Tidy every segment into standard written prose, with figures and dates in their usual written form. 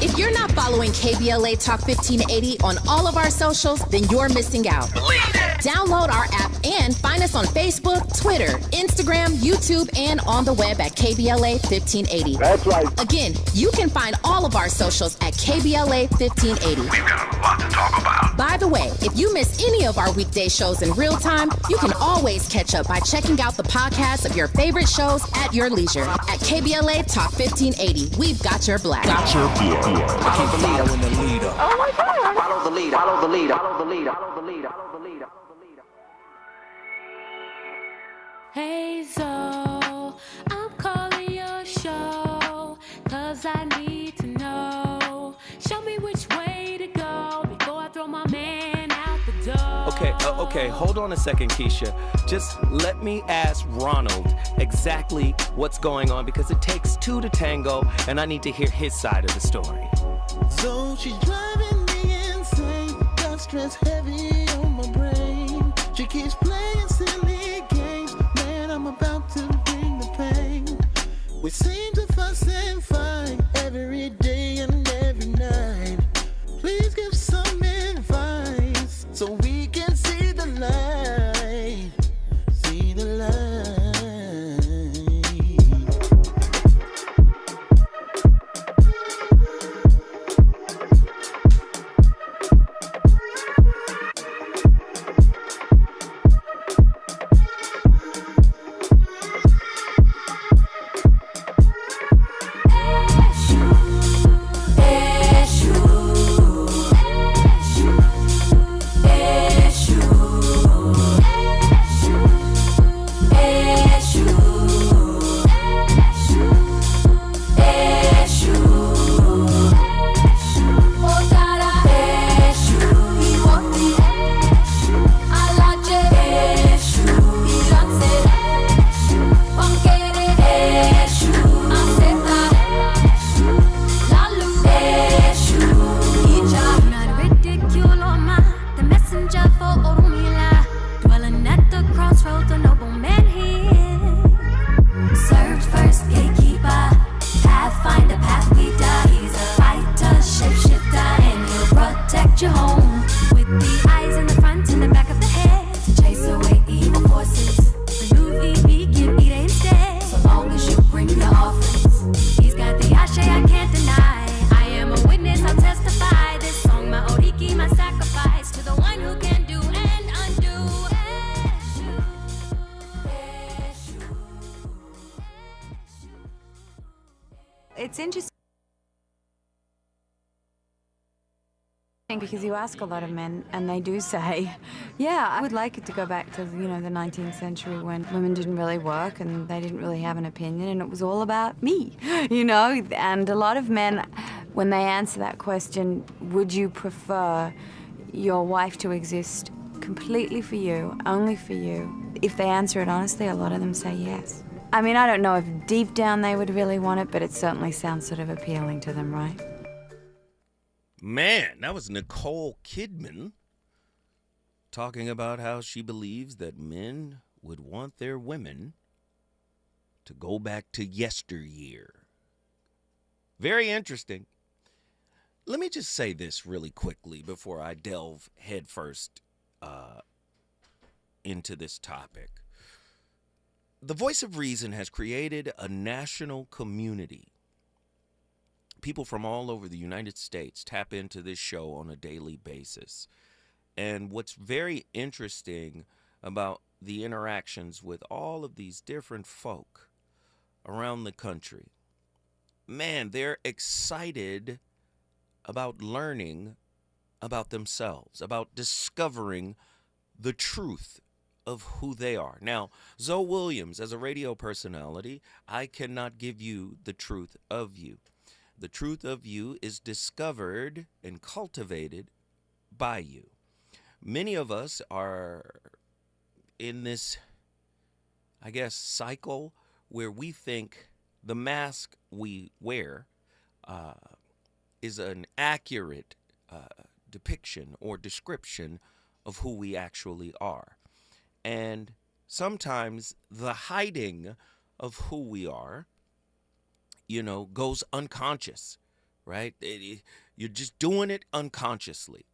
If you're not following KBLA Talk 1580 on all of our socials, then you're missing out. Download our app and find us on Facebook, Twitter, Instagram, YouTube, and on the web at KBLA 1580. That's right. Again, you can find all of our socials at KBLA 1580. We've got a lot to talk about. By the way, if you miss any of our weekday shows in real time, you can always catch up by checking out the podcast of your favorite shows at your leisure. At KBLA Talk 1580, we've got your black. Follow the leader. Oh my God. Follow the leader. Follow the leader. Follow the leader. Follow the leader. Follow the leader. Follow the leader. Hey Zoe, I'm calling your show, 'cause I need to know. Show me which way to go before I throw my man out the door. Okay, hold on a second, Keisha. Just let me ask Ronald exactly what's going on, because it takes two to tango, and I need to hear his side of the story. So she's driving me insane, got stress heavy on my brain. She keeps playing silly games, man, I'm about to bring the pain. We seem to fuss and fight every day and every night. Please give some advice so we can see the light. See the light. It's interesting because you ask a lot of men and they do say, yeah, I would like it to go back to, the 19th century when women didn't really work and they didn't really have an opinion and it was all about me, And a lot of men, when they answer that question, would you prefer your wife to exist completely for you, only for you? If they answer it honestly, a lot of them say yes. I mean, I don't know if deep down they would really want it, but it certainly sounds sort of appealing to them, right? Man, that was Nicole Kidman talking about how she believes that men would want their women to go back to yesteryear. Very interesting. Let me just say this really quickly before I delve headfirst into this topic. The Voice of Reason has created a national community. People from all over the United States tap into this show on a daily basis. And what's very interesting about the interactions with all of these different folk around the country, man, they're excited about learning about themselves, about discovering the truth of who they are. Now, Zoe Williams, as a radio personality, I cannot give you the truth of you. The truth of you is discovered and cultivated by you. Many of us are in this, cycle where we think the mask we wear is an accurate depiction or description of who we actually are. And sometimes the hiding of who we are, goes unconscious right? You're just doing it unconsciously.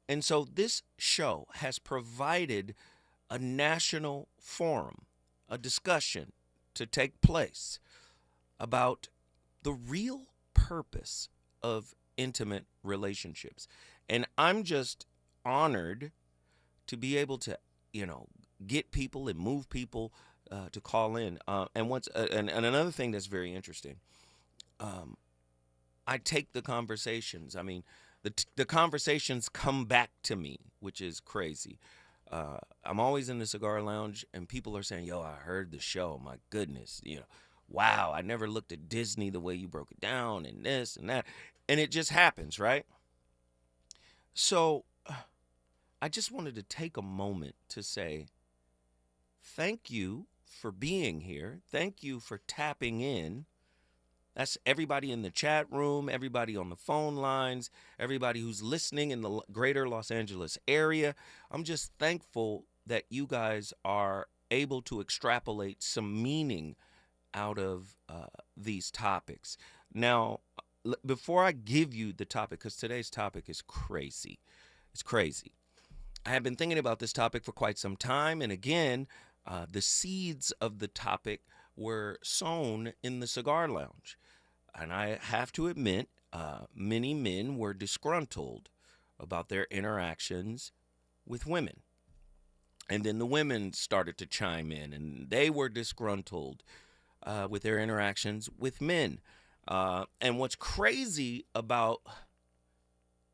And so this show has provided a national forum, a discussion to take place about the real purpose of intimate relationships. And I'm just honored to be able to, get people and move people to call in. And another thing that's very interesting, I take the conversations. I mean, the conversations come back to me, which is crazy. I'm always in the cigar lounge, and people are saying, "Yo, I heard the show. My goodness, wow, I never looked at Disney the way you broke it down, and this and that," and it just happens, right? So, I just wanted to take a moment to say, thank you for being here. Thank you for tapping in. That's everybody in the chat room, everybody on the phone lines, everybody who's listening in the greater Los Angeles area. I'm just thankful that you guys are able to extrapolate some meaning out of these topics. Now, before I give you the topic, because today's topic is crazy. It's crazy. I have been thinking about this topic for quite some time. And again, the seeds of the topic were sown in the cigar lounge. And I have to admit, many men were disgruntled about their interactions with women. And then the women started to chime in, and they were disgruntled with their interactions with men. And what's crazy about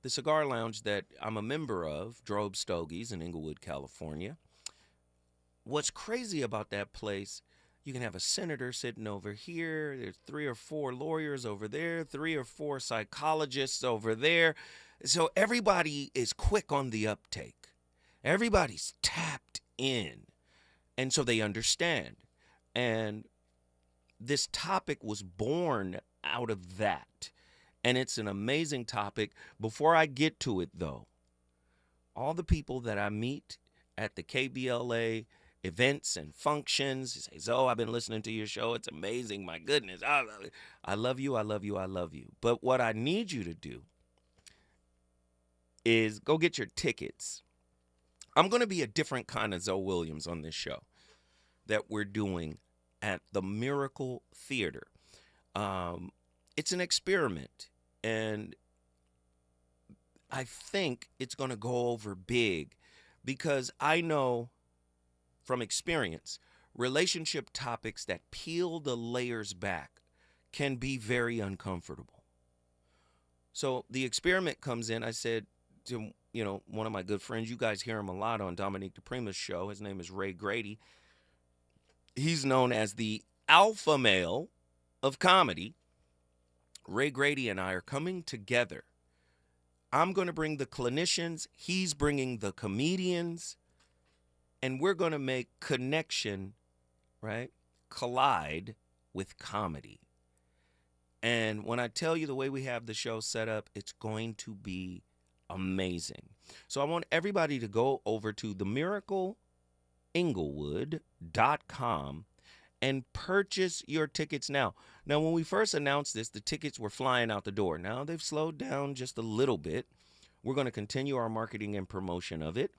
the cigar lounge that I'm a member of, Drobe Stogies in Inglewood, California, what's crazy about that place, you can have a senator sitting over here. There's 3 or 4 lawyers over there, 3 or 4 psychologists over there. So everybody is quick on the uptake. Everybody's tapped in. And so they understand. And this topic was born out of that. And it's an amazing topic. Before I get to it, though, all the people that I meet at the KBLA events and functions say, "Zoe, I've been listening to your show. It's amazing. My goodness. I love you. I love you. I love you." But what I need you to do is go get your tickets. I'm going to be a different kind of Zoe Williams on this show that we're doing at the Miracle Theater. It's an experiment, and I think it's going to go over big because I know from experience, relationship topics that peel the layers back can be very uncomfortable. So the experiment comes in. I said to, one of my good friends, you guys hear him a lot on Dominique DePrima's show. His name is Ray Grady. He's known as the alpha male of comedy. Ray Grady and I are coming together. I'm going to bring the clinicians. He's bringing the comedians. And we're going to make connection, right, collide with comedy. And when I tell you the way we have the show set up, it's going to be amazing. So I want everybody to go over to themiracleinglewood.com and purchase your tickets now. Now, when we first announced this, the tickets were flying out the door. Now they've slowed down just a little bit. We're going to continue our marketing and promotion of it.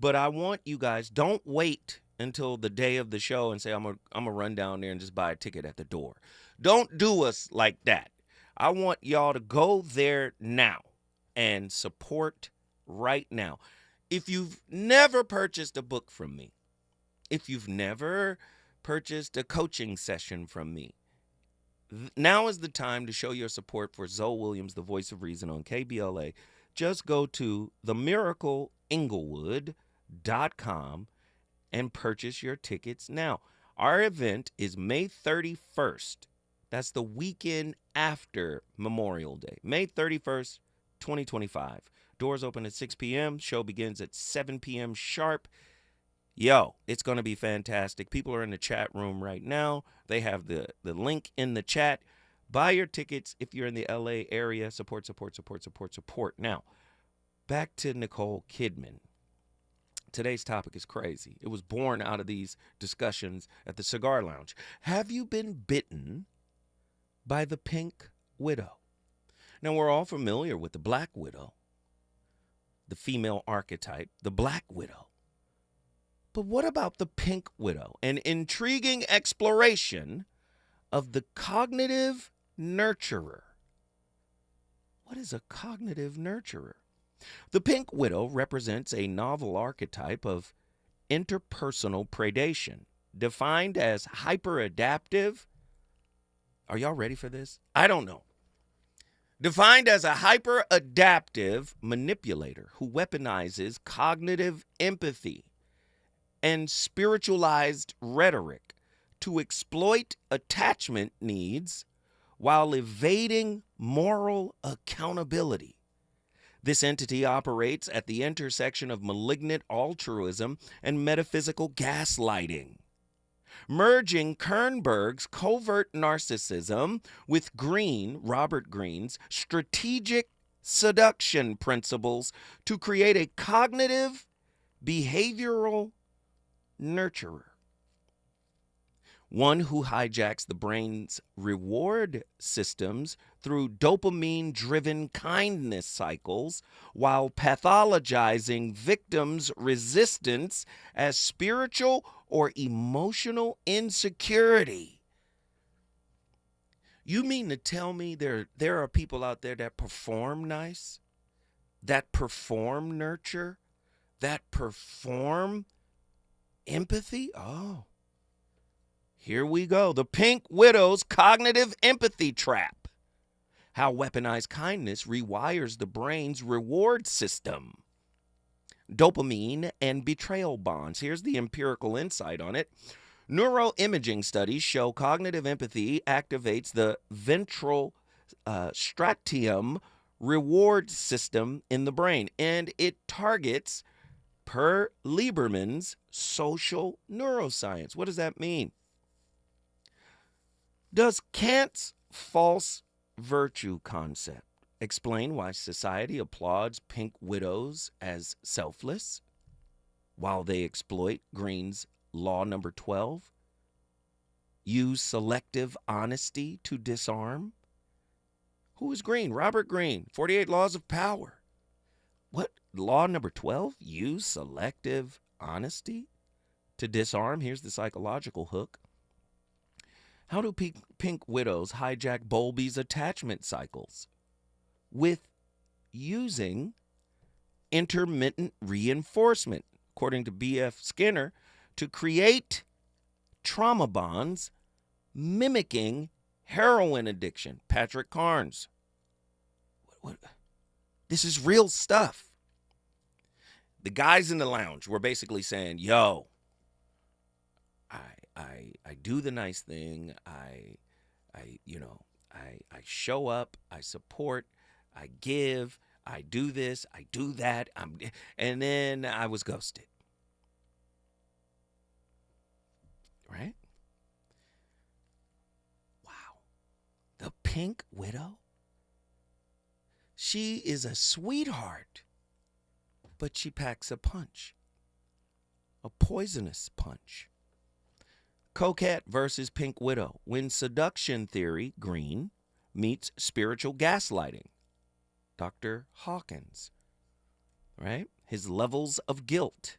But I want you guys, don't wait until the day of the show and say, I'm gonna run down there and just buy a ticket at the door. Don't do us like that. I want y'all to go there now and support right now. If you've never purchased a book from me, if you've never purchased a coaching session from me, now is the time to show your support for Zoe Williams, the voice of reason on KBLA. Just go to themiracleinglewood.com and purchase your tickets now. Our event is May 31st. That's the weekend after Memorial Day. May 31st, 2025. Doors open at 6 p.m. Show begins at 7 p.m. sharp. Yo, it's going to be fantastic. People are in the chat room right now. They have the link in the chat. Buy your tickets if you're in the LA area. Support, support, support, support, support. Now, back to Nicole Kidman. Today's topic is crazy. It was born out of these discussions at the Cigar Lounge. Have you been bitten by the pink widow? Now, we're all familiar with the black widow, the female archetype, the black widow. But what about the pink widow? An intriguing exploration of the cognitive nurturer. What is a cognitive nurturer? The pink widow represents a novel archetype of interpersonal predation, defined as hyperadaptive. Are y'all ready for this? I don't know. Defined as a hyperadaptive manipulator who weaponizes cognitive empathy and spiritualized rhetoric to exploit attachment needs while evading moral accountability. This entity operates at the intersection of malignant altruism and metaphysical gaslighting, merging Kernberg's covert narcissism with Robert Greene's strategic seduction principles to create a cognitive behavioral nurturer. One who hijacks the brain's reward systems through dopamine-driven kindness cycles while pathologizing victims' resistance as spiritual or emotional insecurity. You mean to tell me there are people out there that perform nice, that perform nurture, that perform empathy? Oh. Here we go. The Pink Widow's cognitive empathy trap. How weaponized kindness rewires the brain's reward system. Dopamine and betrayal bonds. Here's the empirical insight on it. Neuroimaging studies show cognitive empathy activates the ventral striatum reward system in the brain, and it targets, per Lieberman's social neuroscience. What does that mean? Does Kant's false virtue concept explain why society applauds pink widows as selfless while they exploit Greene's law number 12? Use selective honesty to disarm? Who is Greene? Robert Greene, 48 Laws of Power. What? Law number 12? Use selective honesty to disarm? Here's the psychological hook. How do pink widows hijack Bowlby's attachment cycles? With using intermittent reinforcement, according to B.F. Skinner, to create trauma bonds mimicking heroin addiction. Patrick Carnes. What? This is real stuff. The guys in the lounge were basically saying, yo, I do the nice thing. I show up. I support. I give. I do this. I do that. And then I was ghosted. Right? Wow. The Pink Widow? She is a sweetheart, but she packs a punch. A poisonous punch. Coquette versus Pink Widow. When seduction theory, Greene, meets spiritual gaslighting. Dr. Hawkins, right? His levels of guilt.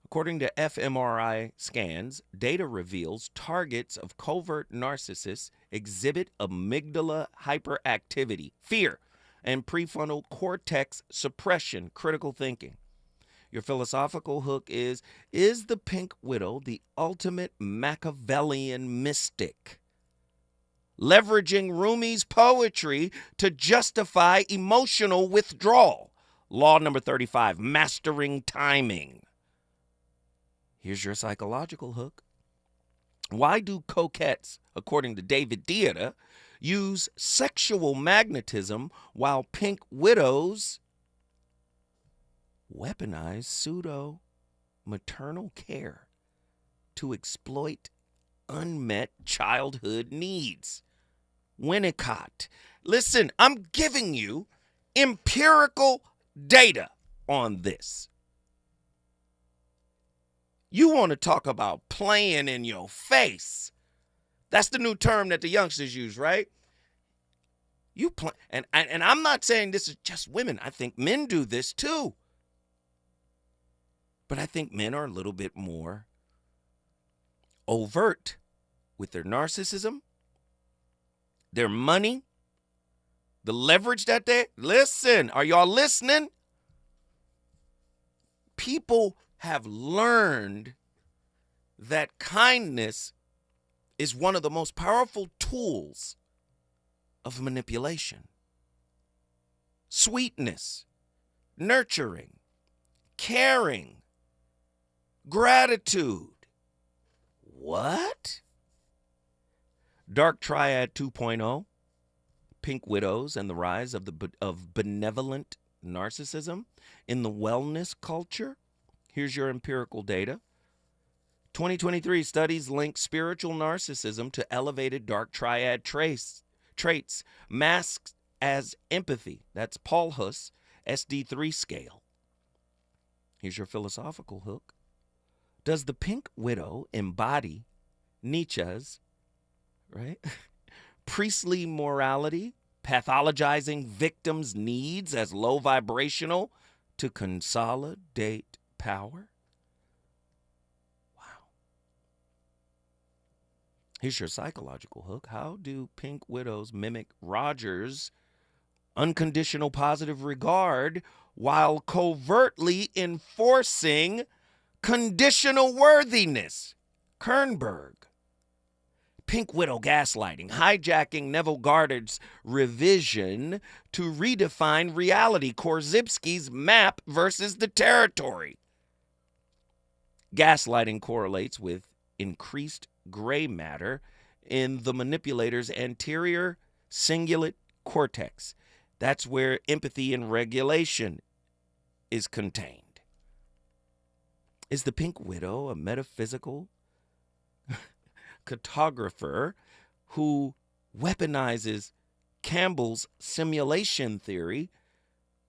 According to fMRI scans, data reveals targets of covert narcissists exhibit amygdala hyperactivity, fear, and prefrontal cortex suppression, critical thinking. Your philosophical hook is the Pink Widow the ultimate Machiavellian mystic, leveraging Rumi's poetry to justify emotional withdrawal? Law number 35, mastering timing. Here's your psychological hook. Why do coquettes, according to David Deida, use sexual magnetism while Pink Widows weaponize pseudo-maternal care to exploit unmet childhood needs? Winnicott. Listen, I'm giving you empirical data on this. You want to talk about playing in your face. That's the new term that the youngsters use, right? And I'm not saying this is just women. I think men do this too. But I think men are a little bit more overt with their narcissism, their money, the leverage that they... Listen, are y'all listening? People have learned that kindness is one of the most powerful tools of manipulation. Sweetness, nurturing, caring, gratitude. What? Dark Triad 2.0, Pink Widows and the Rise of Benevolent Narcissism in the Wellness Culture. Here's your empirical data. 2023 studies link spiritual narcissism to elevated dark triad traits masked as empathy. That's Paul Huss, SD3 scale. Here's your philosophical hook. Does the Pink Widow embody Nietzsche's, right, priestly morality, pathologizing victims' needs as low vibrational to consolidate power? Wow. Here's your psychological hook. How do Pink Widows mimic Rogers' unconditional positive regard while covertly enforcing conditional worthiness? Kernberg. Pink Widow gaslighting, hijacking Neville Goddard's revision to redefine reality, Korzybski's map versus the territory. Gaslighting correlates with increased gray matter in the manipulator's anterior cingulate cortex. That's where empathy and regulation is contained. Is the Pink Widow a metaphysical cartographer who weaponizes Campbell's simulation theory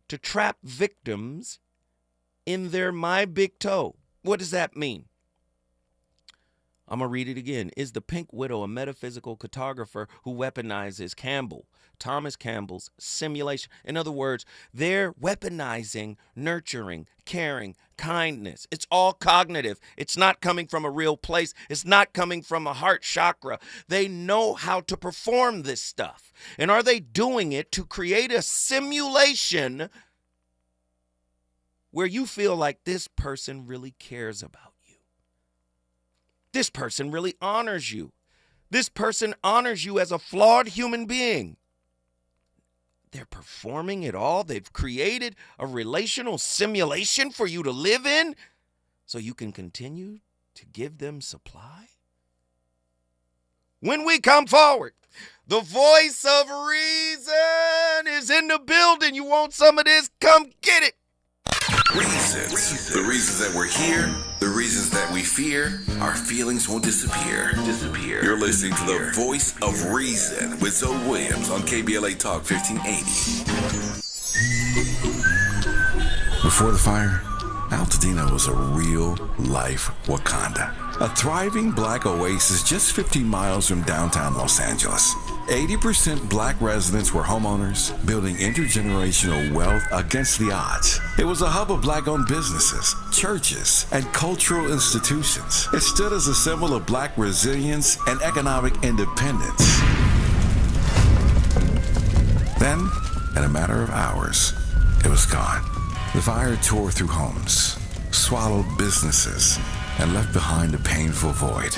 to trap victims in their my big toe? What does that mean? I'm going to read it again. Is the Pink Widow a metaphysical cartographer who weaponizes Thomas Campbell's simulation? In other words, they're weaponizing, nurturing, caring, kindness. It's all cognitive. It's not coming from a real place. It's not coming from a heart chakra. They know how to perform this stuff. And are they doing it to create a simulation where you feel like this person really cares about you? This person really honors you. This person honors you as a flawed human being. They're performing it all. They've created a relational simulation for you to live in so you can continue to give them supply. When we come forward, the voice of reason is in the building. You want some of this? Come get it. Reasons. The reasons that we're here, the reasons that we fear, our feelings won't disappear. You're listening to the voice of reason with Zoe Williams on KBLA Talk 1580. Before the fire, Altadena was a real-life Wakanda. A thriving black oasis just 15 miles from downtown Los Angeles. 80% black residents were homeowners, building intergenerational wealth against the odds. It was a hub of black-owned businesses, churches, and cultural institutions. It stood as a symbol of black resilience and economic independence. Then, in a matter of hours, it was gone. The fire tore through homes, swallowed businesses, and left behind a painful void.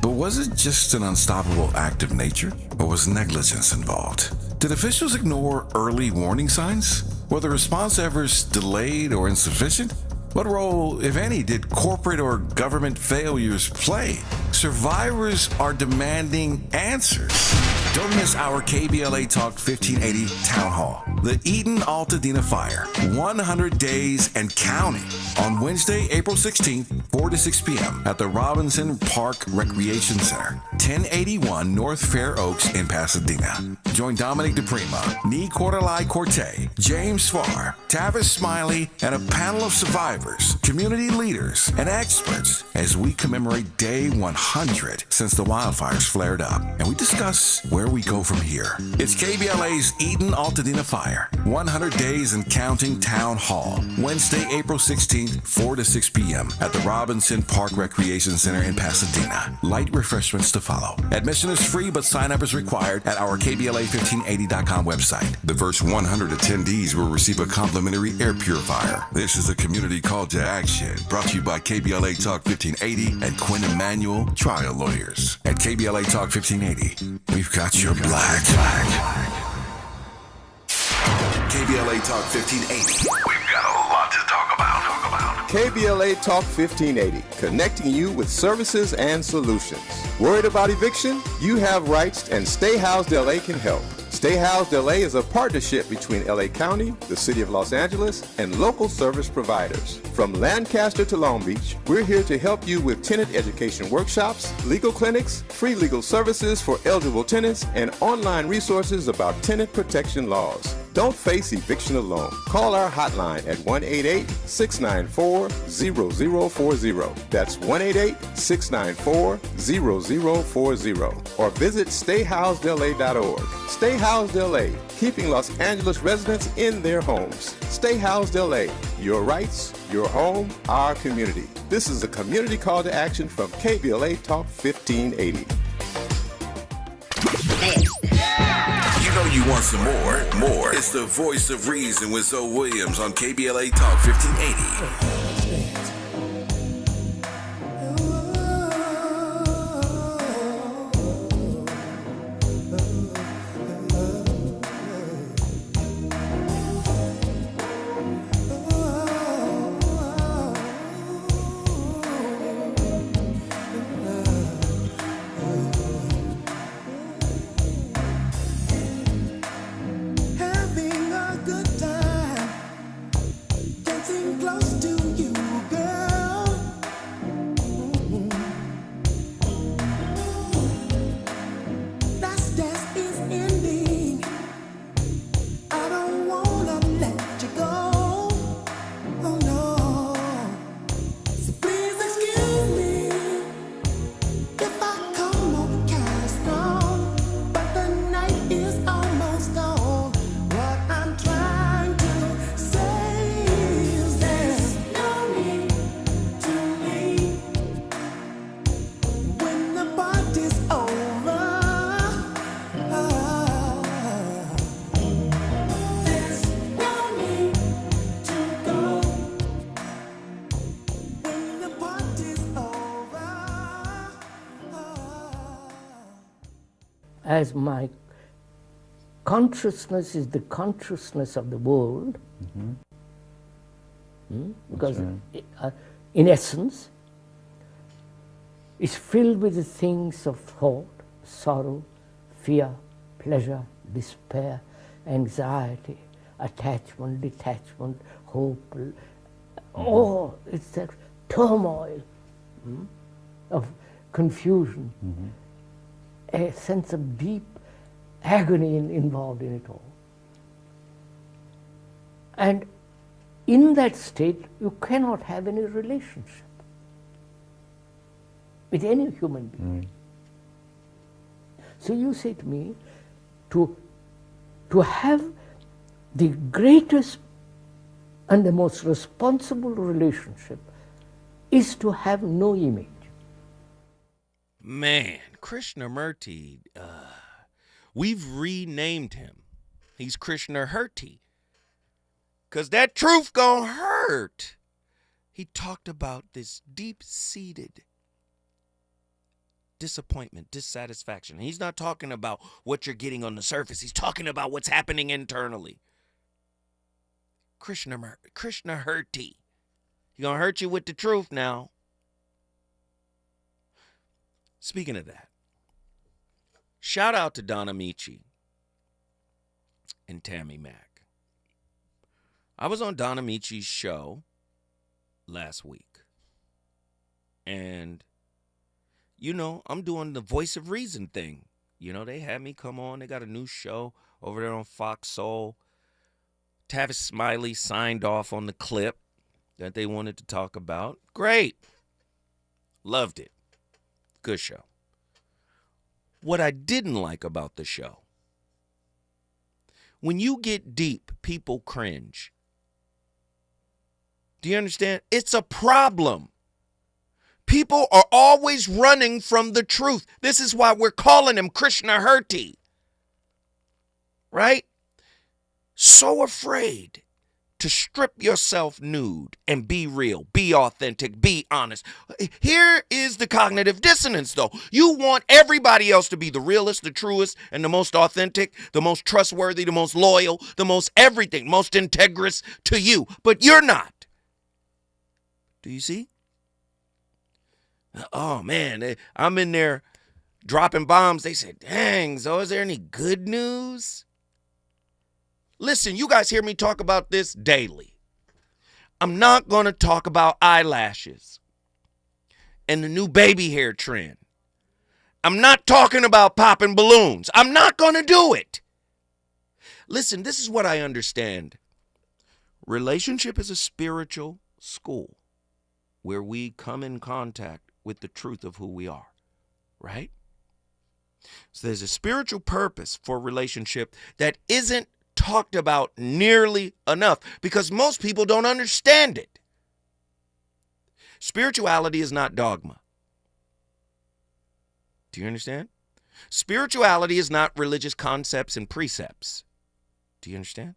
But was it just an unstoppable act of nature, or was negligence involved? Did officials ignore early warning signs? Were the response efforts delayed or insufficient? What role, if any, did corporate or government failures play? Survivors are demanding answers. Don't miss our KBLA Talk 1580 Town Hall. The Eden Altadena Fire, 100 days and counting. On Wednesday, April 16th, 4 to 6 p.m. at the Robinson Park Recreation Center, 1081 North Fair Oaks in Pasadena. Join Dominic DePrima, Nee Cordelai Corte, James Farr, Tavis Smiley, and a panel of survivors, community leaders, and experts as we commemorate day 100 since the wildfires flared up, and we discuss where we go from here. It's KBLA's Eden Altadena Fire, 100 Days and Counting Town Hall, Wednesday, April 16th, 4 to 6 p.m. at the Robinson Park Recreation Center in Pasadena. Light refreshments to follow. Admission is free, but sign-up is required at our KBLA1580.com website. The first 100 attendees will receive a complimentary air purifier. This is a community call to action, brought to you by KBLA Talk 1580 and Quinn Emanuel Trial Lawyers. At KBLA Talk 1580, we've got your black. KBLA Talk 1580. We've got a lot to talk about. KBLA Talk 1580, connecting you with services and solutions. Worried about eviction? You have rights, and Stay Housed LA can help. Stay Housed LA is a partnership between LA County, the City of Los Angeles, and local service providers. From Lancaster to Long Beach, we're here to help you with tenant education workshops, legal clinics, free legal services for eligible tenants, and online resources about tenant protection laws. Don't face eviction alone. Call our hotline at 1-888-694-0040. That's 1-888-694-0040. Or visit stayhousedla.org. Stay Housed LA, keeping Los Angeles residents in their homes. Stay Housed LA, your rights, your home, our community. This is a community call to action from KBLA Talk 1580. You know you want some more. It's the voice of reason with Zoe Williams on KBLA Talk 1580. Having a good time, dancing close to you, girl. Last dance is ending. I don't wanna let you go. Oh no. So please excuse me if I come on kinda strong, but the night is almost gone. What I'm trying to say is there's no need to leave when the party's over. There's no need to go when the party's over. As my consciousness is the consciousness of the world, because in essence, it's filled with the things of thought, sorrow, fear, pleasure, despair, anxiety, attachment, detachment, hope. All it's that turmoil of confusion, a sense of deep agony involved in it all. And in that state, you cannot have any relationship with any human being. So you say to me, to have the greatest and the most responsible relationship is to have no image. Man, Krishnamurti, we've renamed him. He's Krishnahurti. Because that truth gonna hurt. He talked about this deep-seated disappointment, dissatisfaction. He's not talking about what you're getting on the surface. He's talking about what's happening internally. Krishnahurti. He gonna hurt you with the truth now. Speaking of that, shout out to Donna Michi and Tammy Mack. I was on Donna Michi's show last week. And, you know, I'm doing the voice of reason thing. You know, they had me come on. They got a new show over there on Fox Soul. Tavis Smiley signed off on the clip that they wanted to talk about. Great. Loved it. Good show. What I didn't like about the show, when you get deep, people cringe. Do you understand? It's a problem. People are always running from the truth. This is why we're calling him Krishnahurti. Right? So afraid to strip yourself nude and be real, be authentic, be honest. Here is the cognitive dissonance, though. You want everybody else to be the realest, the truest, and the most authentic, the most trustworthy, the most loyal, the most everything, most integrous to you. But you're not. Do you see? Oh, man, I'm in there dropping bombs. They said, dang, so is there any good news? Listen, you guys hear me talk about this daily. I'm not going to talk about eyelashes and the new baby hair trend. I'm not talking about popping balloons. I'm not going to do it. Listen, this is what I understand. Relationship is a spiritual school where we come in contact with the truth of who we are, right? So there's a spiritual purpose for relationship that isn't talked about nearly enough because most people don't understand it. Spirituality is not dogma. Do you understand? Spirituality is not religious concepts and precepts. Do you understand?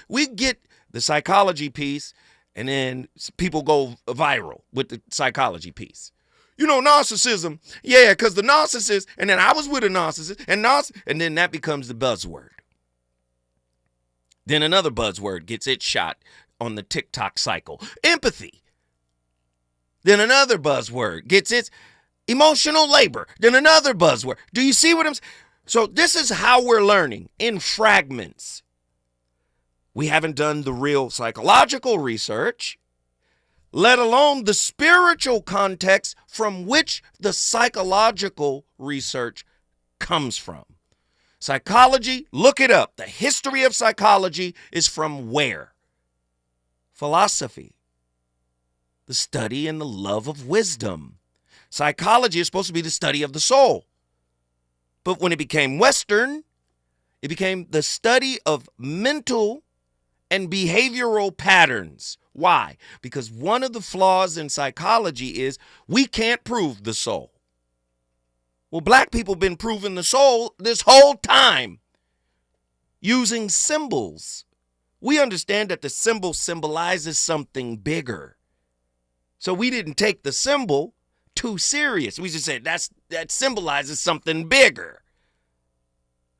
We get the psychology piece and then people go viral with the psychology piece. You know, narcissism. Yeah, because the narcissist, and then I was with a narcissist, and then that becomes the buzzword. Then another buzzword gets its shot on the TikTok cycle. Empathy. Then another buzzword gets its emotional labor. Then another buzzword. Do you see what I'm saying? So this is how we're learning in fragments. We haven't done the real psychological research, let alone the spiritual context from which the psychological research comes from. Psychology, look it up. The history of psychology is from where? Philosophy. The study and the love of wisdom. Psychology is supposed to be the study of the soul. But when it became Western, it became the study of mental and behavioral patterns. Why? Because one of the flaws in psychology is we can't prove the soul. Well, black people have been proving the soul this whole time using symbols. We understand that the symbol symbolizes something bigger. So we didn't take the symbol too serious. We just said that symbolizes something bigger.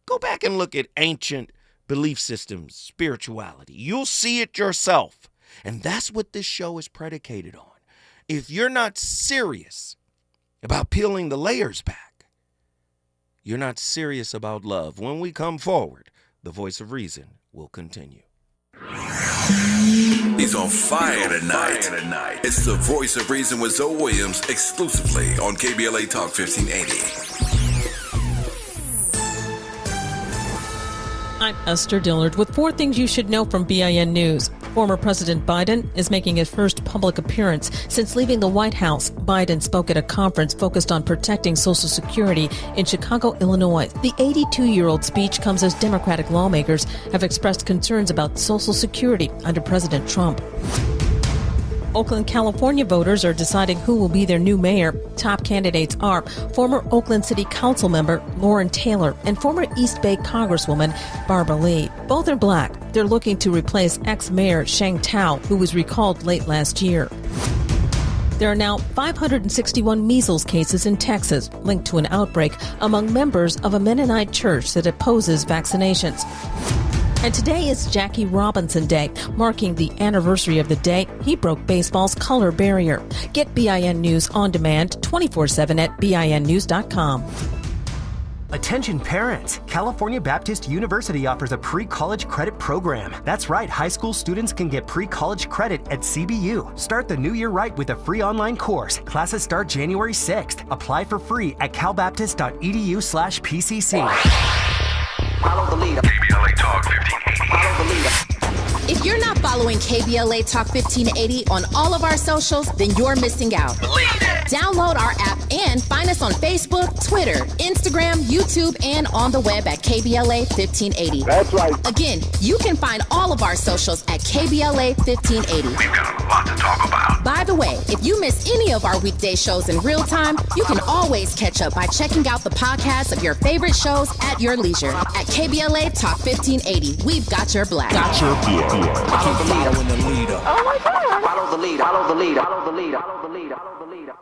Go back and look at ancient belief systems, spirituality. You'll see it yourself. And that's what this show is predicated on. If you're not serious about peeling the layers back, you're not serious about love. When we come forward, the voice of reason will continue. He's on fire tonight. It's the voice of reason with Zoe Williams exclusively on KBLA Talk 1580. I'm Esther Dillard with 4 things you should know from BIN News. Former President Biden is making his first public appearance since leaving the White House. Biden spoke at a conference focused on protecting Social Security in Chicago, Illinois. The 82-year-old speech comes as Democratic lawmakers have expressed concerns about Social Security under President Trump. Oakland, California voters are deciding who will be their new mayor. Top candidates are former Oakland City Council member Lauren Taylor and former East Bay Congresswoman Barbara Lee. Both are black. They're looking to replace ex-mayor Sheng Tao, who was recalled late last year. There are now 561 measles cases in Texas, linked to an outbreak among members of a Mennonite church that opposes vaccinations. And today is Jackie Robinson Day, marking the anniversary of the day he broke baseball's color barrier. Get BIN News on demand 24/7 at BINnews.com. Attention parents! California Baptist University offers a pre-college credit program. That's right, high school students can get pre-college credit at CBU. Start the new year right with a free online course. Classes start January 6th. Apply for free at calbaptist.edu/PCC. Follow the leader. KBLA Talk 1580. Follow the leader. If you're not following KBLA Talk 1580 on all of our socials, then you're missing out. Download our app and find us on Facebook, Twitter, Instagram, YouTube, and on the web at KBLA 1580. That's right. Again, you can find all of our socials at KBLA 1580. We've got a lot to talk about. By the way, if you miss any of our weekday shows in real time, you can always catch up by checking out the podcast of your favorite shows at your leisure. At KBLA Talk 1580, we've got your black. Follow the leader when the leader. Oh my God. Follow the leader. Follow the leader. Follow the leader. Follow the leader. Follow the leader.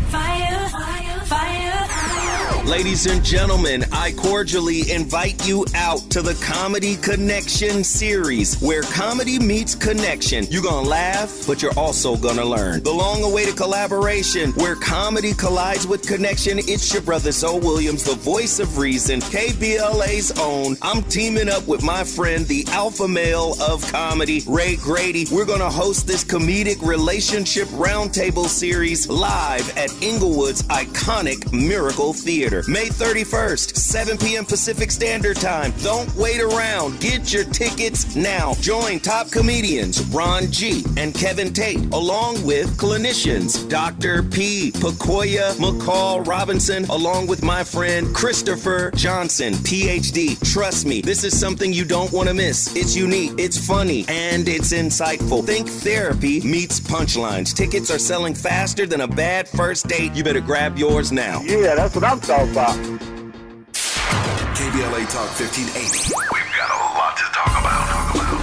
Fire, fire, fire, fire. Ladies and gentlemen, I cordially invite you out to the Comedy Connection series, where comedy meets connection. You're gonna laugh, but you're also gonna learn. The long-awaited collaboration, where comedy collides with connection. It's your brother Zoe Williams, the voice of reason, KBLA's own. I'm teaming up with my friend, the alpha male of comedy, Ray Grady. We're gonna host this comedic relationship roundtable series live at Inglewood's iconic Miracle Theater. May 31st, 7 p.m. Pacific Standard Time. Don't wait around. Get your tickets now. Join top comedians Ron G. and Kevin Tate, along with clinicians Dr. P. Pacoya McCall Robinson, along with my friend Christopher Johnson, PhD. Trust me, this is something you don't want to miss. It's unique, it's funny, and it's insightful. Think therapy meets punchlines. Tickets are selling faster than a bad first date. You better grab yours now. Yeah, that's what I'm talking about. KBLA Talk 1580. We've got a lot to talk about.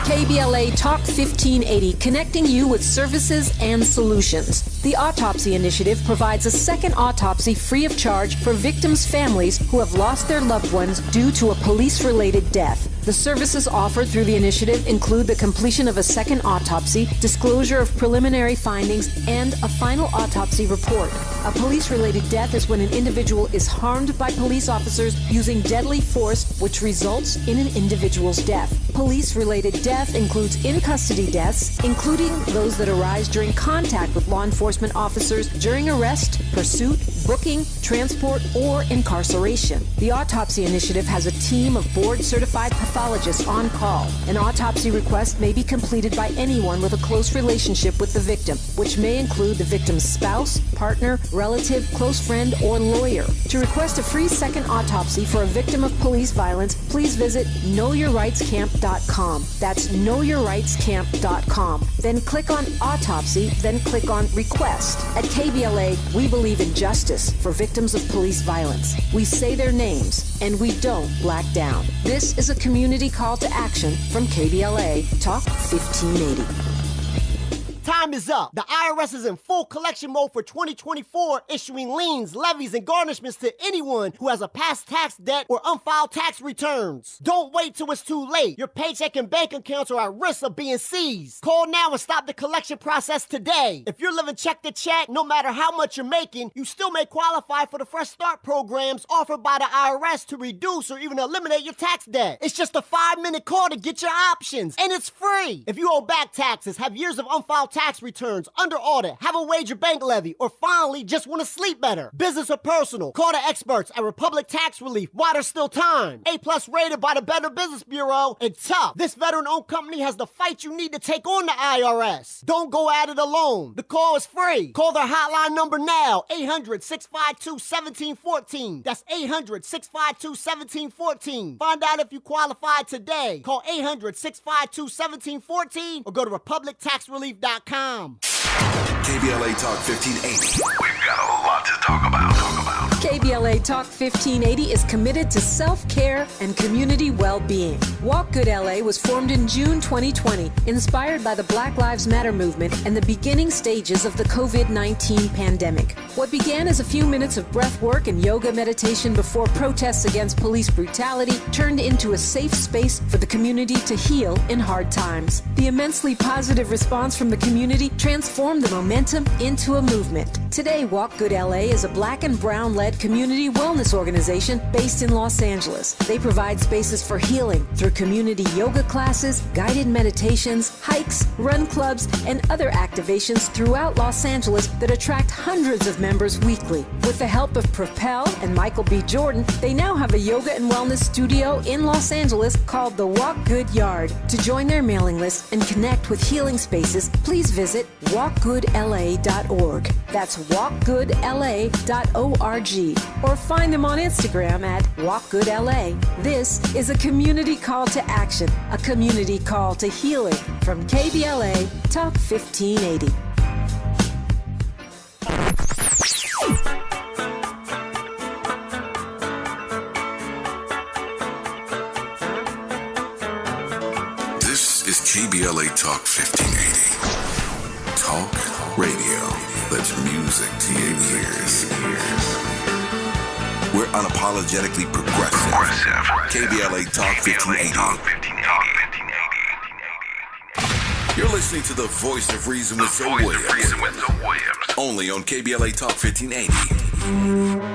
KBLA Talk 1580, connecting you with services and solutions. The Autopsy Initiative provides a second autopsy free of charge for victims' families who have lost their loved ones due to a police-related death. The services offered through the initiative include the completion of a second autopsy, disclosure of preliminary findings, and a final autopsy report. A police-related death is when an individual is harmed by police officers using deadly force, which results in an individual's death. Police-related death includes in-custody deaths, including those that arise during contact with law enforcement officers during arrest, pursuit, booking, transport, or incarceration. The Autopsy Initiative has a team of board-certified pathologists on call. An autopsy request may be completed by anyone with a close relationship with the victim, which may include the victim's spouse, partner, relative, close friend, or lawyer. To request a free second autopsy for a victim of police violence, please visit knowyourrightscamp.com. That's knowyourrightscamp.com. Then click on Autopsy, then click on Request. At KBLA, we believe in justice for victims of police violence. We say their names, and we don't black down. This is a community call to action from KBLA Talk 1580. Time is up. The IRS is in full collection mode for 2024, issuing liens, levies, and garnishments to anyone who has a past tax debt or unfiled tax returns. Don't wait till it's too late. Your paycheck and bank accounts are at risk of being seized. Call now and stop the collection process today. If you're living check to check, no matter how much you're making, you still may qualify for the Fresh Start programs offered by the IRS to reduce or even eliminate your tax debt. It's just a 5-minute call to get your options, and it's free. If you owe back taxes, have years of unfiled tax returns, under audit, have a wage or bank levy, or finally just want to sleep better, business or personal, call the experts at Republic Tax Relief while there's still time. A+ rated by the Better Business Bureau, and tough. This veteran-owned company has the fight you need to take on the IRS. Don't go at it alone. The call is free. Call their hotline number now, 800-652-1714. That's 800-652-1714. Find out if you qualify today. Call 800-652-1714 or go to republictaxrelief.com. KBLA Talk 1580. We've got a lot to talk about. KBLA Talk 1580 is committed to self-care and community well-being. Walk Good LA was formed in June 2020, inspired by the Black Lives Matter movement and the beginning stages of the COVID-19 pandemic. What began as a few minutes of breath work and yoga meditation before protests against police brutality turned into a safe space for the community to heal in hard times. The immensely positive response from the community transformed the momentum into a movement. Today, Walk Good LA is a black and brown-led community wellness organization based in Los Angeles. They provide spaces for healing through community yoga classes, guided meditations, hikes, run clubs, and other activations throughout Los Angeles that attract hundreds of members weekly. With the help of Propel and Michael B. Jordan, they now have a yoga and wellness studio in Los Angeles called the Walk Good Yard. To join their mailing list and connect with healing spaces, please visit walkgoodla.org. That's walkgoodla.org. Or find them on Instagram at walkgoodla. This is a community call to action, a community call to healing from KBLA Talk 1580. This is KBLA Talk 1580. Talk radio that's music to your ears. We're unapologetically progressive. KBLA Talk 1580. You're listening to the voice of reason with Zoe Williams. Only on KBLA Talk 1580.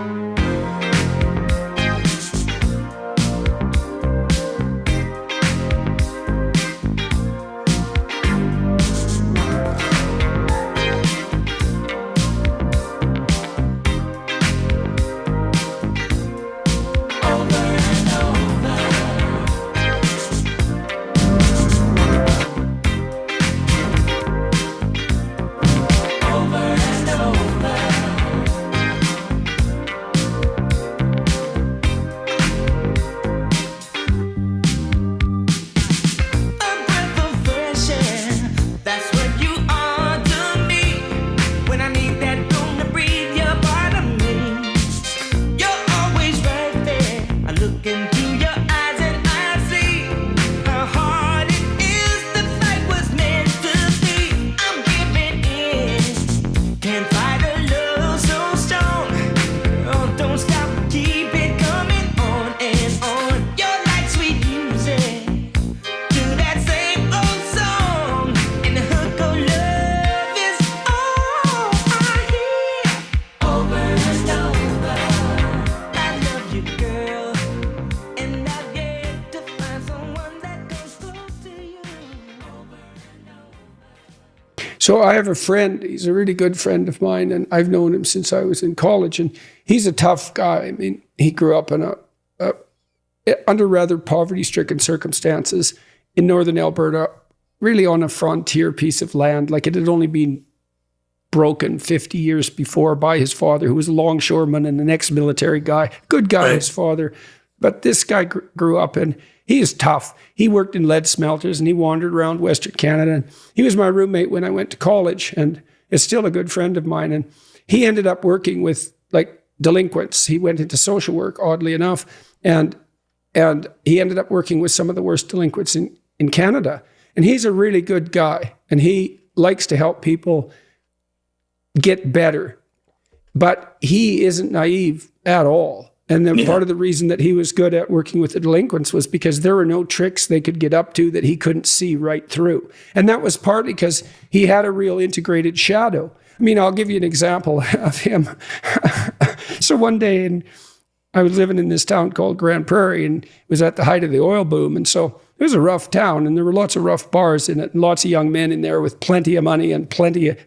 So I have a friend, he's a really good friend of mine, and I've known him since I was in college, and he's a tough guy. I mean, he grew up in under rather poverty-stricken circumstances in northern Alberta, really on a frontier piece of land. Like, it had only been broken 50 years before by his father, who was a longshoreman and an ex-military guy. Good guy, right. His father. But this guy grew up in, he is tough. He worked in lead smelters and he wandered around Western Canada. And he was my roommate when I went to college and is still a good friend of mine. And he ended up working with like delinquents. He went into social work, oddly enough. And he ended up working with some of the worst delinquents in Canada. And he's a really good guy. And he likes to help people get better. But he isn't naive at all. And then part of the reason that he was good at working with the delinquents was because there were no tricks they could get up to that he couldn't see right through. And that was partly because he had a real integrated shadow. I mean, I'll give you an example of him. So one day, I was living in this town called Grand Prairie, and it was at the height of the oil boom. And so it was a rough town, and there were lots of rough bars in it, and lots of young men in there with plenty of money and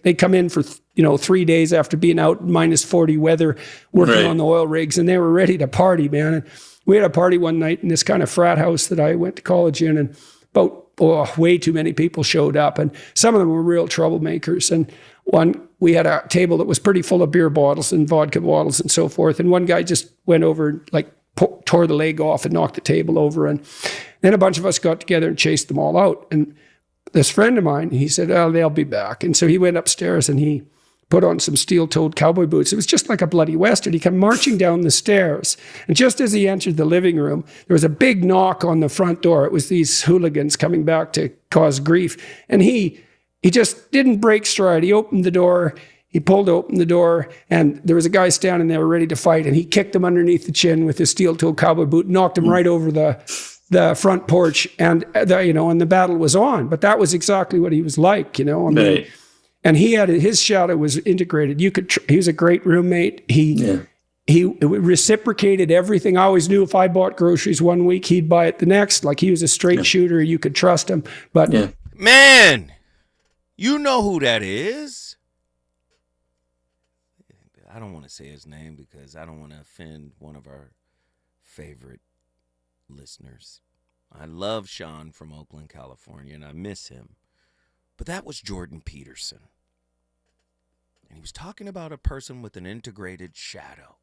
they come in for 3 days after being out in minus 40 weather, working on the oil rigs, and they were ready to party, man. And we had a party one night in this kind of frat house that I went to college in, and way too many people showed up, and some of them were real troublemakers. And we had a table that was pretty full of beer bottles and vodka bottles and so forth. And one guy just went over and tore the leg off and knocked the table over. And then a bunch of us got together and chased them all out. And this friend of mine, he said, "Oh, they'll be back." And so he went upstairs and he put on some steel-toed cowboy boots. It was just like a bloody Western. He came marching down the stairs. And just as he entered the living room, there was a big knock on the front door. It was these hooligans coming back to cause grief. And he just didn't break stride. He opened the door. He pulled open the door, and there was a guy standing there ready to fight, and he kicked him underneath the chin with his steel-toed cowboy boot, knocked him right over the front porch, and the battle was on. But that was exactly what he was like, I mean. And his shadow was integrated. He was a great roommate. He reciprocated everything. I always knew if I bought groceries one week, he'd buy it the next. Like, he was a straight shooter. You could trust him. But man, you know who that is. I don't want to say his name because I don't want to offend one of our favorite listeners. I love Sean from Oakland, California, and I miss him. But that was Jordan Peterson. And he was talking about a person with an integrated shadow.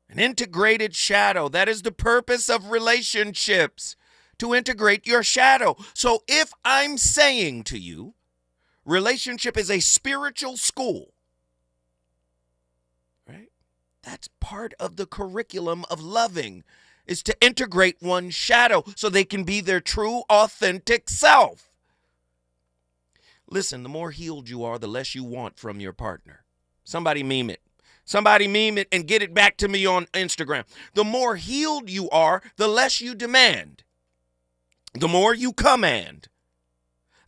An integrated shadow. That is the purpose of relationships, to integrate your shadow. So if I'm saying to you, relationship is a spiritual school, right? That's part of the curriculum of loving, is to integrate one's shadow so they can be their true, authentic self. Listen, the more healed you are, the less you want from your partner. Somebody meme it. Somebody meme it and get it back to me on Instagram. The more healed you are, the less you demand. The more you command.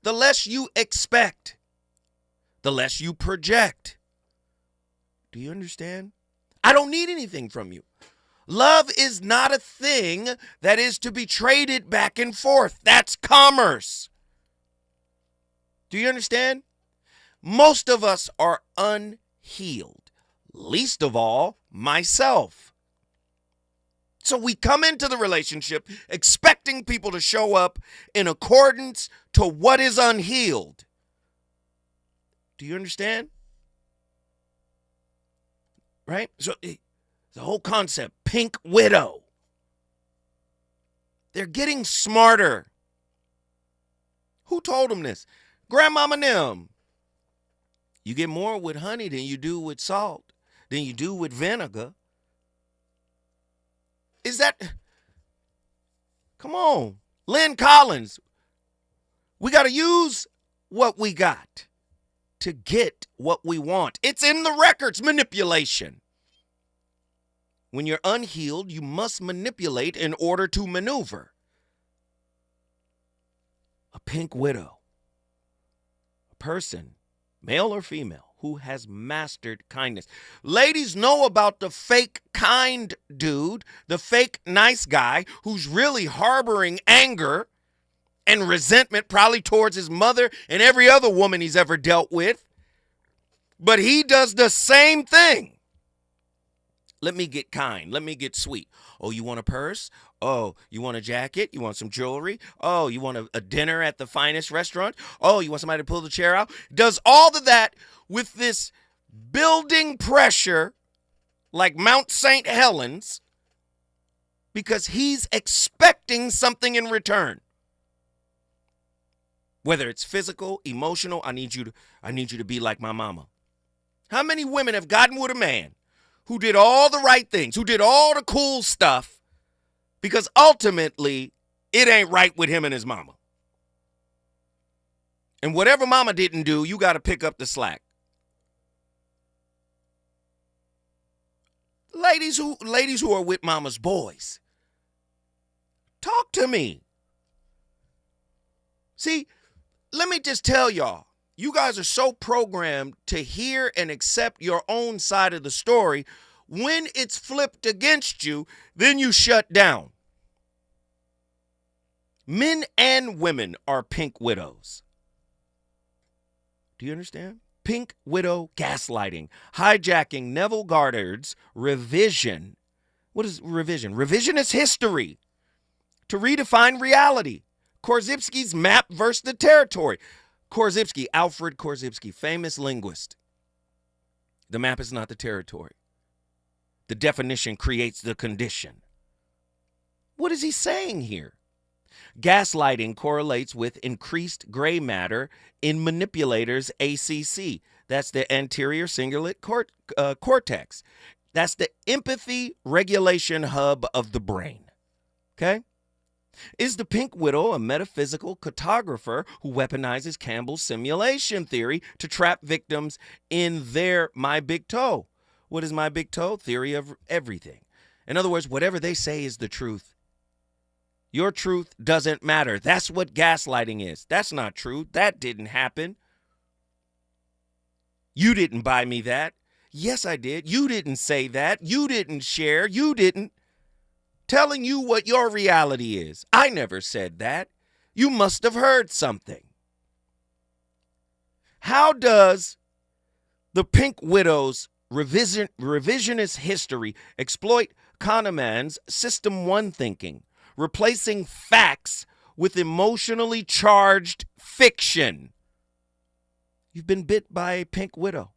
The less you expect. The less you project. Do you understand? I don't need anything from you. Love is not a thing that is to be traded back and forth. That's commerce. Do you understand? Most of us are unhealed, least of all myself. So we come into the relationship expecting people to show up in accordance to what is unhealed. Do you understand? Right? So the whole concept, pink widow. They're getting smarter. Who told them this? Grandmama them. You get more with honey than you do with salt, than you do with vinegar. Is that... Come on. Lynn Collins. We got to use what we got to get what we want. It's in the records, manipulation. When you're unhealed, you must manipulate in order to maneuver. A pink widow. Person, male or female, who has mastered kindness. Ladies know about the fake kind dude, the fake nice guy who's really harboring anger and resentment probably towards his mother and every other woman he's ever dealt with. But he does the same thing. Let me get kind. Let me get sweet. Oh, you want a purse? Oh, you want a jacket? You want some jewelry? Oh, you want a dinner at the finest restaurant? Oh, you want somebody to pull the chair out? Does all of that with this building pressure like Mount St. Helens because he's expecting something in return. Whether it's physical, emotional, I need you to be like my mama. How many women have gotten with a man who did all the right things, who did all the cool stuff, because ultimately it ain't right with him and his mama? And whatever mama didn't do, you got to pick up the slack. Ladies who are with mama's boys, talk to me. See, let me just tell y'all, you guys are so programmed to hear and accept your own side of the story. When it's flipped against you, then you shut down. Men and women are pink widows. Do you understand? Pink widow gaslighting, hijacking Neville Goddard's revision. What is revision? Revision is history to redefine reality. Korzybski's map versus the territory. Korzybski, Alfred Korzybski, famous linguist. The map is not the territory. The definition creates the condition. What is he saying here? Gaslighting correlates with increased gray matter in manipulators' ACC. That's the anterior cingulate cortex. That's the empathy regulation hub of the brain. Okay? Is the pink widow a metaphysical cartographer who weaponizes Campbell's simulation theory to trap victims in their my big toe? What is my big toe? Theory of everything. In other words, whatever they say is the truth. Your truth doesn't matter. That's what gaslighting is. That's not true. That didn't happen. You didn't buy me that. Yes, I did. You didn't say that. You didn't share. You didn't. Telling you what your reality is. I never said that. You must have heard something. How does the Pink Widow's revisionist history exploit Kahneman's System 1 thinking, replacing facts with emotionally charged fiction? You've been bit by a pink widow.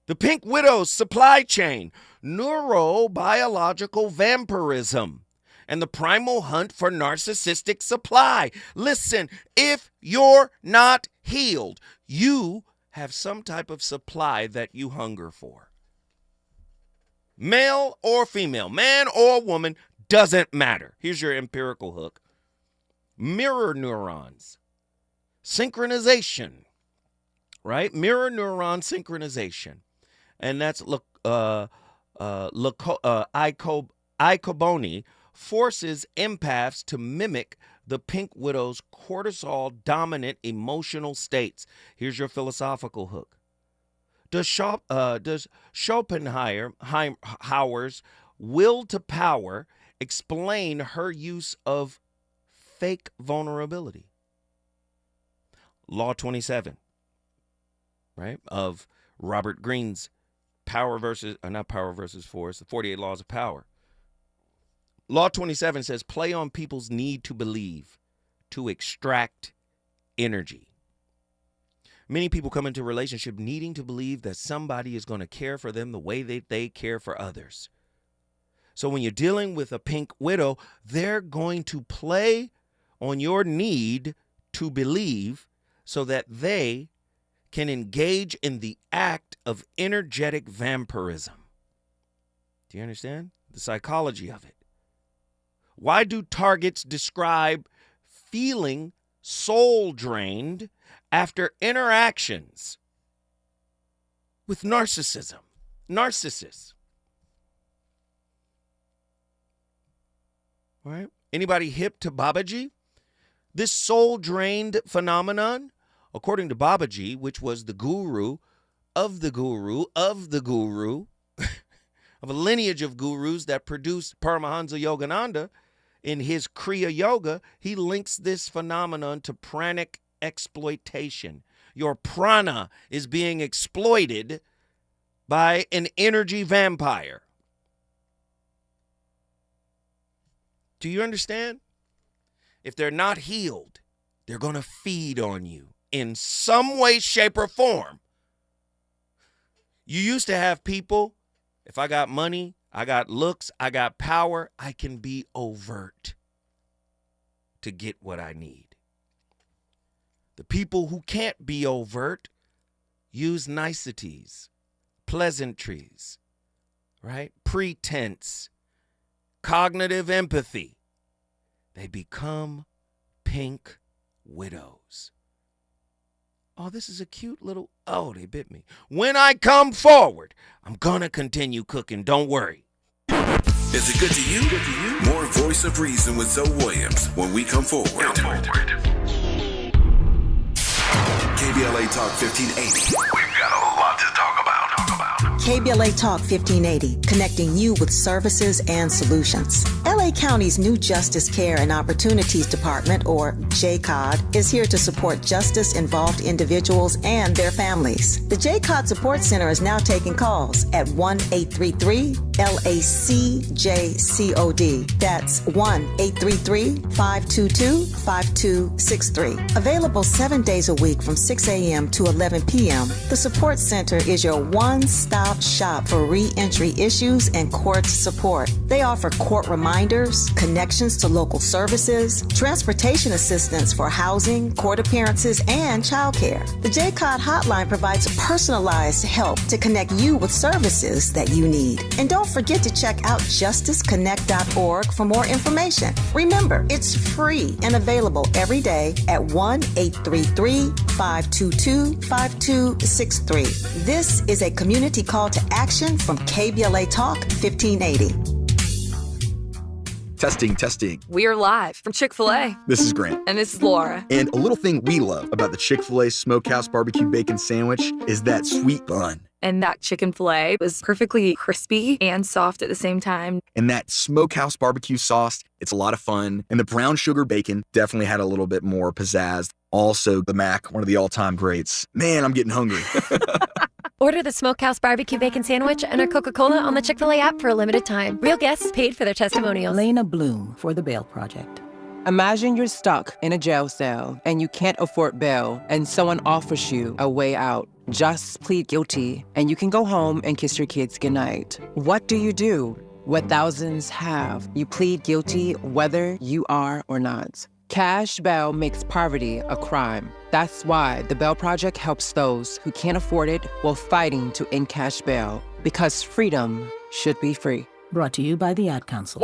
The Pink Widow's supply chain, neurobiological vampirism, and the primal hunt for narcissistic supply. Listen, if you're not healed, you have some type of supply that you hunger for. Male or female, man or woman, doesn't matter. Here's your empirical hook. Mirror neurons. Synchronization. Right? Mirror neuron synchronization. And that's Icoboni forces empaths to mimic the Pink Widow's cortisol-dominant emotional states. Here's your philosophical hook. Does Schopenhauer's will to power explain her use of fake vulnerability? Law 27, right, of Robert Greene's not power versus force, the 48 laws of power. Law 27 says play on people's need to believe to extract energy. Many people come into a relationship needing to believe that somebody is going to care for them the way that they care for others. So when you're dealing with a pink widow, they're going to play on your need to believe so that they can engage in the act of energetic vampirism. Do you understand the psychology of it? Why do targets describe feeling soul drained after interactions with narcissists? All right? Anybody hip to Babaji? This soul drained phenomenon, according to Babaji, which was the guru of the guru of the guru, of a lineage of gurus that produced Paramahansa Yogananda, in his Kriya Yoga, he links this phenomenon to pranic exploitation. Your prana is being exploited by an energy vampire. Do you understand? If they're not healed, they're going to feed on you in some way, shape, or form. You used to have people, if I got money, I got looks, I got power, I can be overt to get what I need. The people who can't be overt use niceties, pleasantries, right? Pretense, cognitive empathy. They become pink widows. Oh, this is a cute little, oh, they bit me. When I come forward, I'm going to continue cooking. Don't worry. Is it good to you? Good to you? More Voice of Reason with Zoe Williams when we come forward. KBLA Talk 1580. We've got a lot to talk about. KBLA Talk 1580, connecting you with services and solutions. LA County's new Justice Care and Opportunities Department, or JCOD, is here to support justice-involved individuals and their families. The JCOD Support Center is now taking calls at 1-833-LACJCOD. That's 1-833-522-5263. Available 7 days a week from 6 a.m. to 11 p.m., the Support Center is your one-stop shop for re-entry issues and court support. They offer court reminders, connections to local services, transportation assistance for housing, court appearances, and childcare. The JCOD hotline provides personalized help to connect you with services that you need. And don't forget to check out justiceconnect.org for more information. Remember, it's free and available every day at 1-833-522-5263. This is a community call to action from KBLA Talk 1580. Testing, testing. We're live from Chick-fil-A. This is Grant. And this is Laura. And a little thing we love about the Chick-fil-A Smokehouse Barbecue Bacon Sandwich is that sweet bun. And that chicken filet was perfectly crispy and soft at the same time. And that Smokehouse Barbecue sauce, it's a lot of fun. And the brown sugar bacon definitely had a little bit more pizzazz. Also, the Mac, one of the all-time greats. Man, I'm getting hungry. Order the Smokehouse Barbecue Bacon Sandwich and a Coca-Cola on the Chick-fil-A app for a limited time. Real guests paid for their testimonials. Lena Bloom for the Bail Project. Imagine you're stuck in a jail cell and you can't afford bail and someone offers you a way out. Just plead guilty and you can go home and kiss your kids goodnight. What do you do? What thousands have. You plead guilty whether you are or not. Cash bail makes poverty a crime. That's why the Bail Project helps those who can't afford it while fighting to end cash bail. Because freedom should be free. Brought to you by the Ad Council.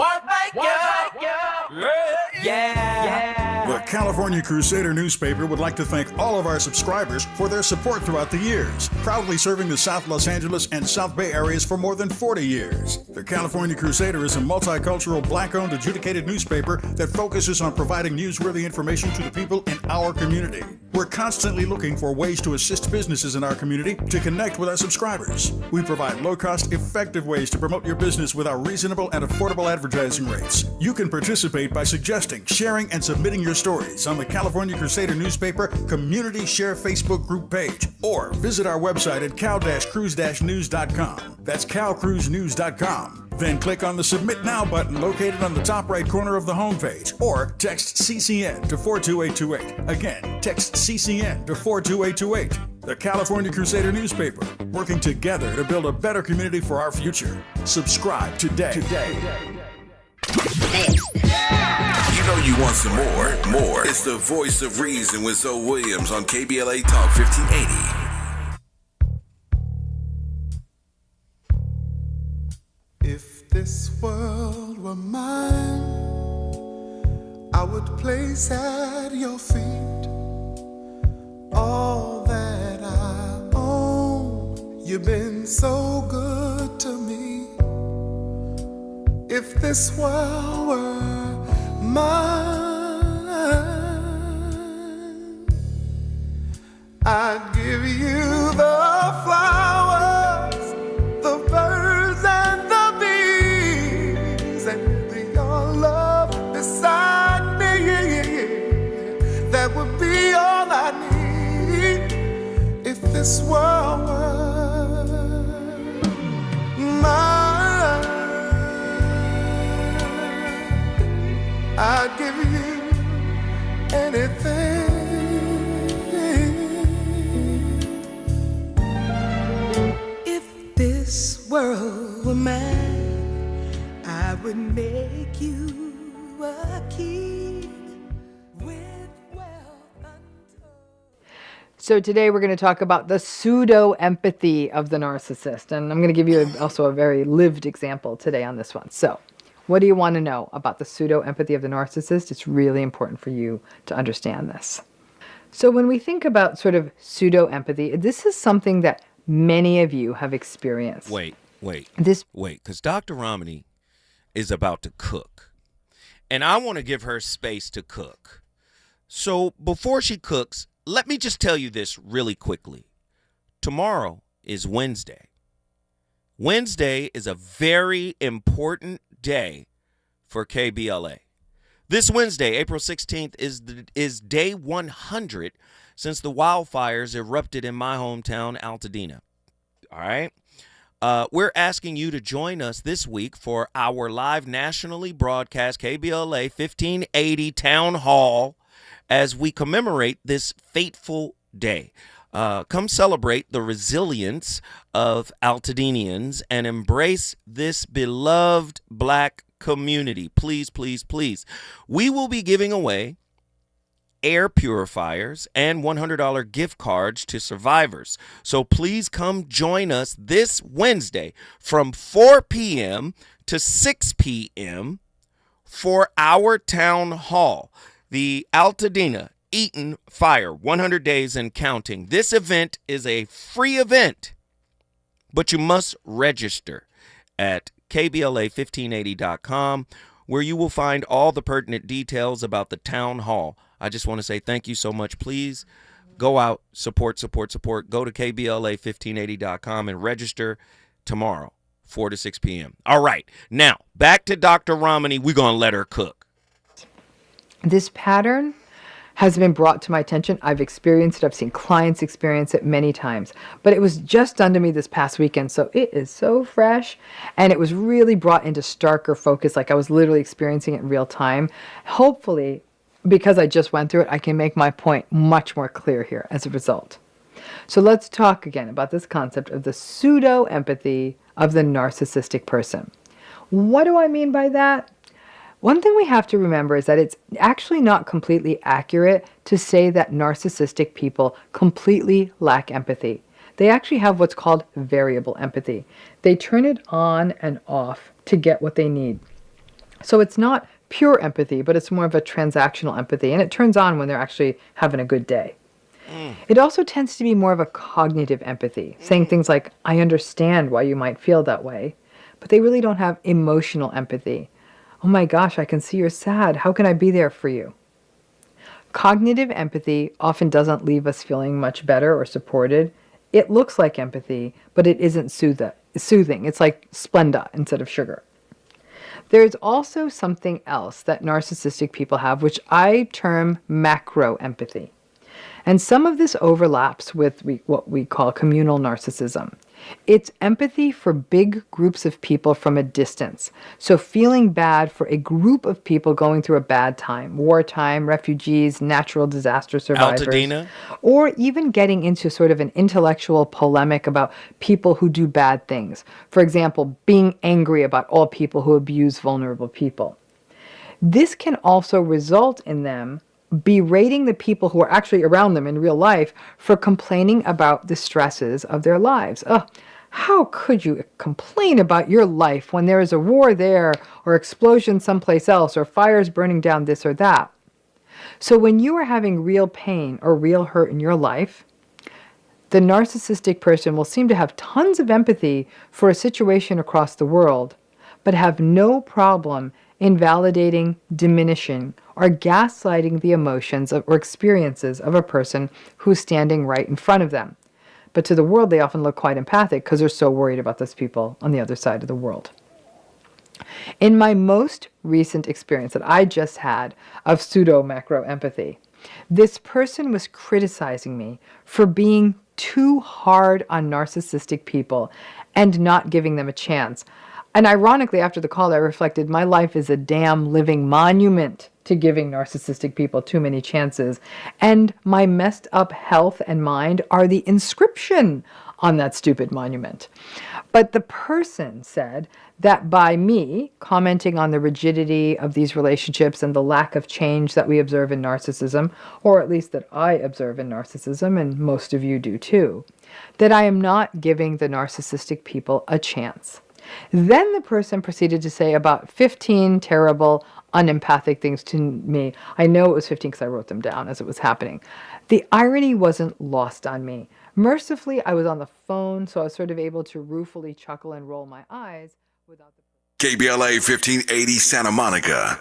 The California Crusader newspaper would like to thank all of our subscribers for their support throughout the years, proudly serving the South Los Angeles and South Bay areas for more than 40 years. The California Crusader is a multicultural, Black-owned, adjudicated newspaper that focuses on providing newsworthy information to the people in our community. We're constantly looking for ways to assist businesses in our community to connect with our subscribers. We provide low-cost, effective ways to promote your business with our reasonable and affordable advertising rates. You can participate by suggesting, sharing, and submitting your stories on the California Crusader newspaper Community Share Facebook group page, or visit our website at cal-cruise-news.com. That's calcruisenews.com. Then click on the Submit Now button located on the top right corner of the homepage, or text CCN to 42828. Again, text CCN to 42828. The California Crusader newspaper, working together to build a better community for our future. Subscribe today. You know you want some more. It's the Voice of Reason with Zoe Williams on KBLA Talk 1580. If this world were mine, I would place at your feet all that I own. You've been so good to me. If this world were mine, I'd give you the flowers, the birds and the bees, and your love beside me. That would be all I need. If this world were mine, I'd give you anything. If this world were mine, I would make you a king with wealth untold. So today we're going to talk about the pseudo-empathy of the narcissist. And I'm going to give you also a very lived example today on this one. So what do you want to know about the pseudo-empathy of the narcissist? It's really important for you to understand this. So when we think about sort of pseudo-empathy, this is something that many of you have experienced. Wait, because Dr. Romney is about to cook. And I want to give her space to cook. So before she cooks, let me just tell you this really quickly. Tomorrow is Wednesday. Wednesday is a very important day for KBLA. This Wednesday, April 16th, is day 100 since the wildfires erupted in my hometown, Altadena. All right? We're asking you to join us this week for our live nationally broadcast KBLA 1580 Town Hall as we commemorate this fateful day. Come celebrate the resilience of Altadenians and embrace this beloved Black community. Please, please, please. We will be giving away air purifiers and $100 gift cards to survivors. So please come join us this Wednesday from 4 p.m. to 6 p.m. for our town hall, the Altadena Eaton Fire 100 Days and Counting. This event is a free event, but you must register at KBLA1580.com. where you will find all the pertinent details about the town hall. I just want to say thank you so much. Please go out, support. Go to KBLA1580.com and register tomorrow, 4 to 6 p.m. All right. Now, back to Dr. Ramani. We're going to let her cook. This pattern has been brought to my attention. I've experienced it. I've seen clients experience it many times. But it was just done to me this past weekend, so it is so fresh. And it was really brought into starker focus, like I was literally experiencing it in real time. Hopefully, because I just went through it, I can make my point much more clear here as a result. So let's talk again about this concept of the pseudo-empathy of the narcissistic person. What do I mean by that? One thing we have to remember is that it's actually not completely accurate to say that narcissistic people completely lack empathy. They actually have what's called variable empathy. They turn it on and off to get what they need. So it's not pure empathy, but it's more of a transactional empathy, and it turns on when they're actually having a good day. It also tends to be more of a cognitive empathy, saying things like, I understand why you might feel that way, but they really don't have emotional empathy. Oh my gosh, I can see you're sad. How can I be there for you? Cognitive empathy often doesn't leave us feeling much better or supported. It looks like empathy, but it isn't soothing. It's like Splenda instead of sugar. There's also something else that narcissistic people have, which I term macro empathy. And some of this overlaps with what we call communal narcissism. It's empathy for big groups of people from a distance. So feeling bad for a group of people going through a bad time, wartime, refugees, natural disaster survivors. Altadena? Or even getting into sort of an intellectual polemic about people who do bad things. For example, being angry about all people who abuse vulnerable people. This can also result in them berating the people who are actually around them in real life for complaining about the stresses of their lives. How could you complain about your life when there is a war there, or explosion someplace else, or fires burning down this or that? So when you are having real pain or real hurt in your life, the narcissistic person will seem to have tons of empathy for a situation across the world, but have no problem invalidating, diminishing, or gaslighting the emotions or experiences of a person who's standing right in front of them. But to the world, they often look quite empathic because they're so worried about those people on the other side of the world. In my most recent experience that I just had of pseudo-macro empathy, this person was criticizing me for being too hard on narcissistic people and not giving them a chance. And ironically, after the call, I reflected, my life is a damn living monument to giving narcissistic people too many chances. And my messed up health and mind are the inscription on that stupid monument. But the person said that by me commenting on the rigidity of these relationships and the lack of change that we observe in narcissism, or at least that I observe in narcissism, and most of you do too, that I am not giving the narcissistic people a chance. Then the person proceeded to say about 15 terrible, unempathic things to me. I know it was 15 because I wrote them down as it was happening. The irony wasn't lost on me. Mercifully, I was on the phone, so I was sort of able to ruefully chuckle and roll my eyes without the... KBLA 1580 Santa Monica.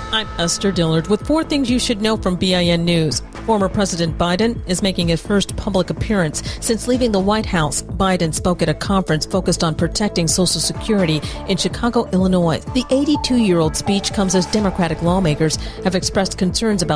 I'm Esther Dillard with 4 things you should know from BIN News. Former President Biden is making his first public appearance since leaving the White House. Biden spoke at a conference focused on protecting Social Security in Chicago, Illinois. The 82-year-old speech comes as Democratic lawmakers have expressed concerns about